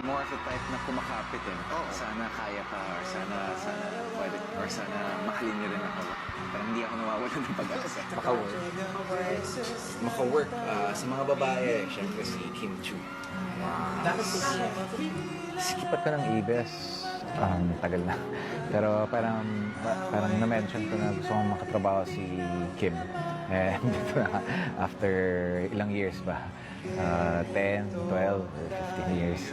more of the type na kumakapit eh. Oo. Sana kaya pa, or sana pwede, or sana mahalin niyo rin ako. Pero hindi ako nawawala ng pag-asa. Maka-work. Maka-work sa mga babae, syempre si Kim Chu. Bakit si Kim? Sikipat ka ng ABS. Tagal na. Pero parang na-mention ko na gusto kong makatrabaho si Kim. And dito na, after ilang years ba? 10, 12, or 15 years.